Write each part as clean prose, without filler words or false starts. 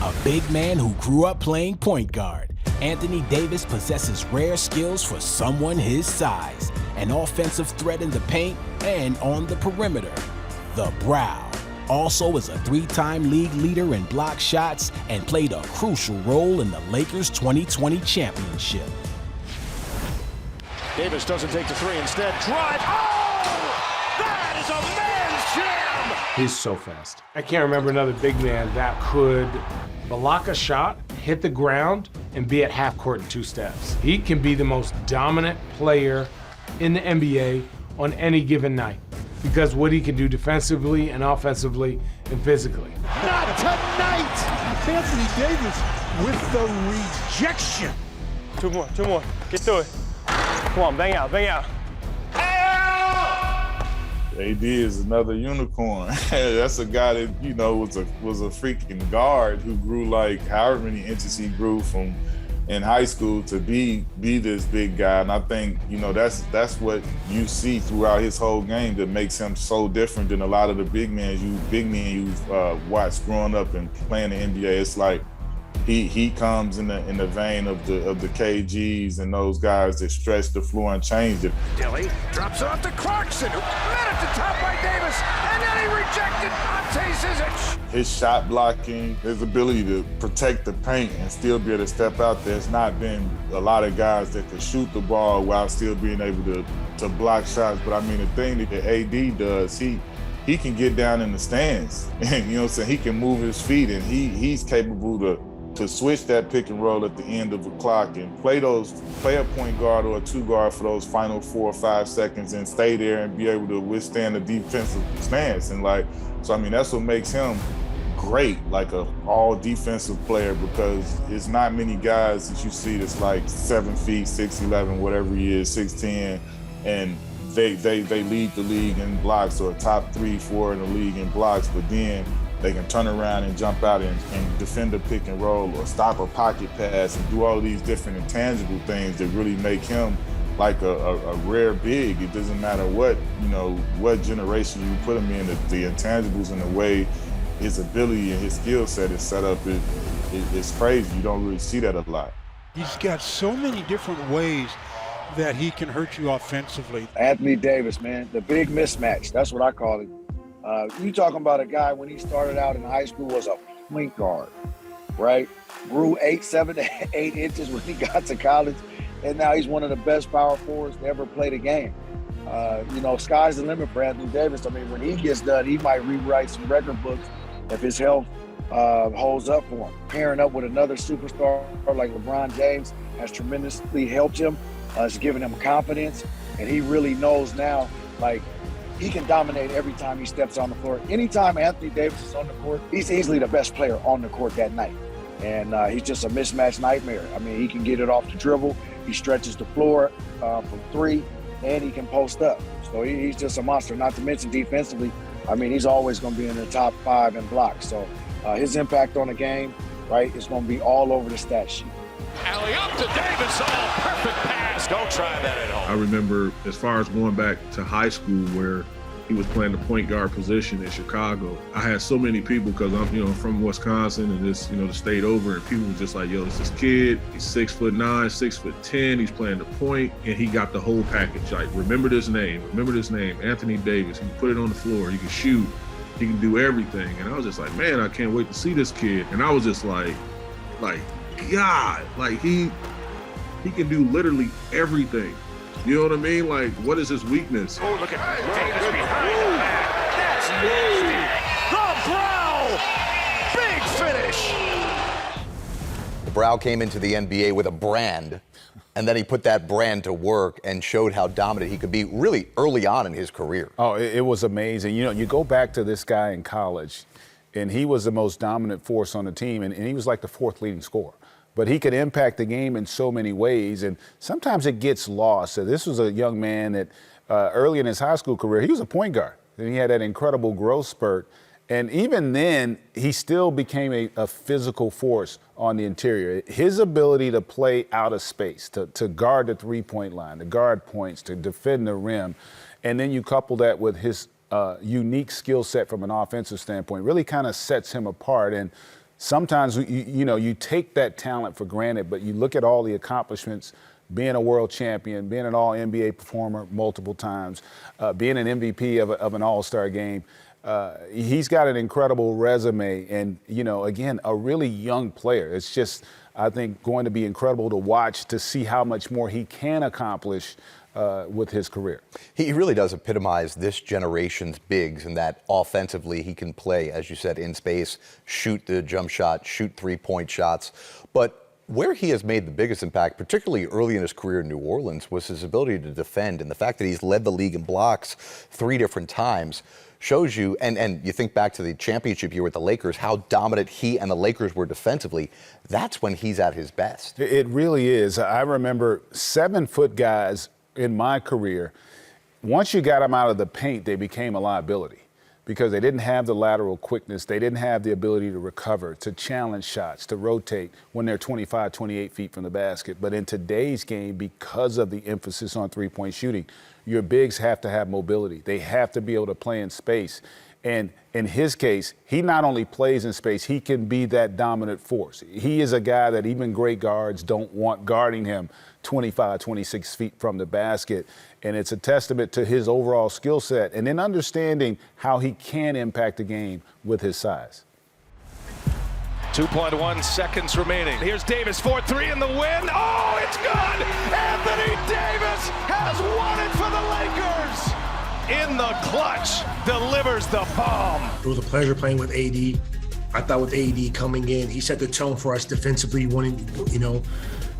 A big man who grew up playing point guard, Anthony Davis possesses rare skills for someone his size. An offensive threat in the paint and on the perimeter. The Brow also is a 3-time league leader in block shots and played a crucial role in the Lakers' 2020 championship. Davis doesn't take the three, instead drive. Oh! That is a man's jam! He's so fast. I can't remember another big man that could block a shot, hit the ground, and be at half court in 2 steps. He can be the most dominant player in the NBA on any given night because what he can do defensively and offensively and physically. Not tonight! Anthony Davis with the rejection. Two more. Get through it. Come on, bang out. AD is another unicorn. That's a guy that, you know, was a freaking guard who grew like however many inches he grew from in high school to be this big guy. And I think, you know, that's what you see throughout his whole game that makes him so different than a lot of the big men you've watched growing up and playing the NBA. It's like he comes in the vein of the KGs and those guys that stretch the floor and change it. Dilly drops it off to Clarkson, who met at the top by Davis, and then he rejected Ante Zizic. His shot blocking, his ability to protect the paint and still be able to step out there. It's not been a lot of guys that can shoot the ball while still being able to block shots. But I mean, the thing that AD does, he can get down in the stands. And you know what I'm saying? He can move his feet, and he's capable to switch that pick and roll at the end of the clock and play a point guard or a 2 guard for those final 4 or 5 seconds and stay there and be able to withstand the defensive stance. And so I mean, that's what makes him great, like a all defensive player, because it's not many guys that you see that's like 7 feet, 6'11", whatever he is, 6'10", and they lead the league in blocks or top 3, 4 in the league in blocks, but then they can turn around and jump out and defend a pick and roll or stop a pocket pass and do all these different intangible things that really make him like a rare big. It doesn't matter what generation you put him in, the intangibles and the way his ability and his skill set is set up, it's crazy. You don't really see that a lot. He's got so many different ways that he can hurt you offensively. Anthony Davis, man, the big mismatch. That's what I call it. You talking about a guy when he started out in high school was a point guard, right? Grew 7 to 8 inches when he got to college, and now he's one of the best power forwards to ever play the game. Sky's the limit for Anthony Davis. I mean, when he gets done, he might rewrite some record books if his health holds up for him. Pairing up with another superstar like LeBron James has tremendously helped him. It's given him confidence, and he really knows now, like, he can dominate every time he steps on the floor. Anytime Anthony Davis is on the court, he's easily the best player on the court that night. And he's just a mismatch nightmare. I mean, he can get it off the dribble. He stretches the floor from 3, and he can post up. So he's just a monster, not to mention defensively. I mean, he's always going to be in the top 5 in blocks. So his impact on the game, right, is going to be all over the stat sheet. Alley up to Davis. Oh, perfect pass. Don't try that at home. I remember as far as going back to high school where he was playing the point guard position in Chicago. I had so many people because I'm, from Wisconsin and just, the state over, and people were just like, yo, it's this kid. He's 6'9", 6'10". He's playing the point, and he got the whole package. Like, remember this name, Anthony Davis. He can put it on the floor. He can shoot. He can do everything. And I was just like, man, I can't wait to see this kid. And I was just like, God, like he can do literally everything. You know what I mean? Like, what is his weakness? Oh, look at Davis behind the back. That's nasty. The Brow, big finish. The Brow came into the NBA with a brand, and then he put that brand to work and showed how dominant he could be really early on in his career. Oh, it was amazing. You go back to this guy in college, and he was the most dominant force on the team, and he was like the 4th leading scorer. But he could impact the game in so many ways, and sometimes it gets lost. So this was a young man that early in his high school career, he was a point guard. And he had that incredible growth spurt. And even then, he still became a physical force on the interior. His ability to play out of space, to guard the three-point line, to guard points, to defend the rim, and then you couple that with his unique skill set from an offensive standpoint, really kind of sets him apart. And sometimes you take that talent for granted, but you look at all the accomplishments, being a world champion, being an all-NBA performer multiple times, being an MVP of an all-star game. He's got an incredible resume and, again, a really young player. It's just, I think, going to be incredible to watch to see how much more he can accomplish with his career. He really does epitomize this generation's bigs in that offensively he can play, as you said, in space, shoot the jump shot, shoot three-point shots. But where he has made the biggest impact, particularly early in his career in New Orleans, was his ability to defend. And the fact that he's led the league in blocks 3 different times shows you, and you think back to the championship year with the Lakers, how dominant he and the Lakers were defensively. That's when he's at his best. It really is. I remember 7-foot guys in my career, once you got them out of the paint, they became a liability because they didn't have the lateral quickness. They didn't have the ability to recover, to challenge shots, to rotate when they're 25, 28 feet from the basket. But in today's game, because of the emphasis on three-point shooting, your bigs have to have mobility. They have to be able to play in space. And in his case, he not only plays in space, he can be that dominant force. He is a guy that even great guards don't want guarding him 25, 26 feet from the basket. And it's a testament to his overall skill set and then understanding how he can impact the game with his size. 2.1 seconds remaining. Here's Davis, 4-3 in the win. Oh, it's good! Anthony Davis has won it for the Lakers! In the clutch, delivers the bomb. It was a pleasure playing with AD. I thought with AD coming in, he set the tone for us defensively,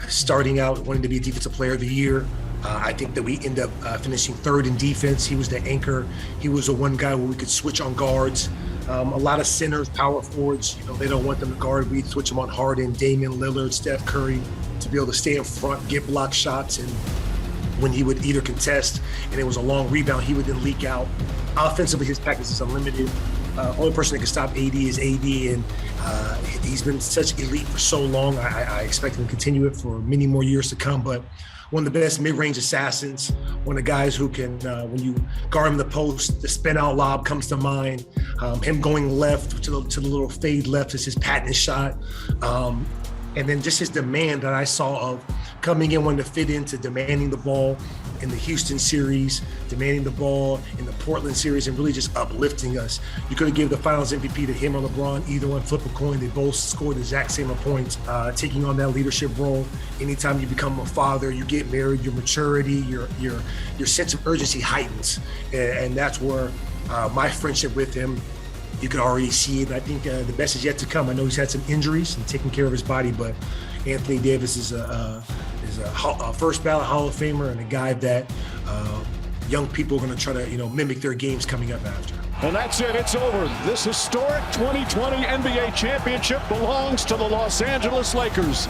starting out wanting to be a defensive player of the year. I think that we end up finishing 3rd in defense. He was the anchor. He was the one guy where we could switch on guards. A lot of centers, power forwards, they don't want them to guard. We'd switch them on Harden, Damian Lillard, Steph Curry to be able to stay in front, get block shots. And when he would either contest and it was a long rebound, he would then leak out. Offensively, his package is unlimited. Only person that can stop AD is AD, and he's been such elite for so long. I expect him to continue it for many more years to come. But one of the best mid-range assassins, one of the guys who can, when you guard him in the post, the spin-out lob comes to mind. Him going left to the little fade left is his patent shot. And then just his demand that I saw of coming in, wanting to fit into demanding the ball in the Houston series, demanding the ball in the Portland series, and really just uplifting us. You could have given the Finals MVP to him or LeBron, either one, flip a coin. They both scored the exact same points, taking on that leadership role. Anytime you become a father, you get married, your maturity, your sense of urgency heightens. And that's where my friendship with him, you could already see it. I think the best is yet to come. I know he's had some injuries and taking care of his body, but Anthony Davis is a first ballot Hall of Famer and a guy that young people are going to try to mimic their games coming up after. And that's it. It's over. This historic 2020 NBA championship belongs to the Los Angeles Lakers.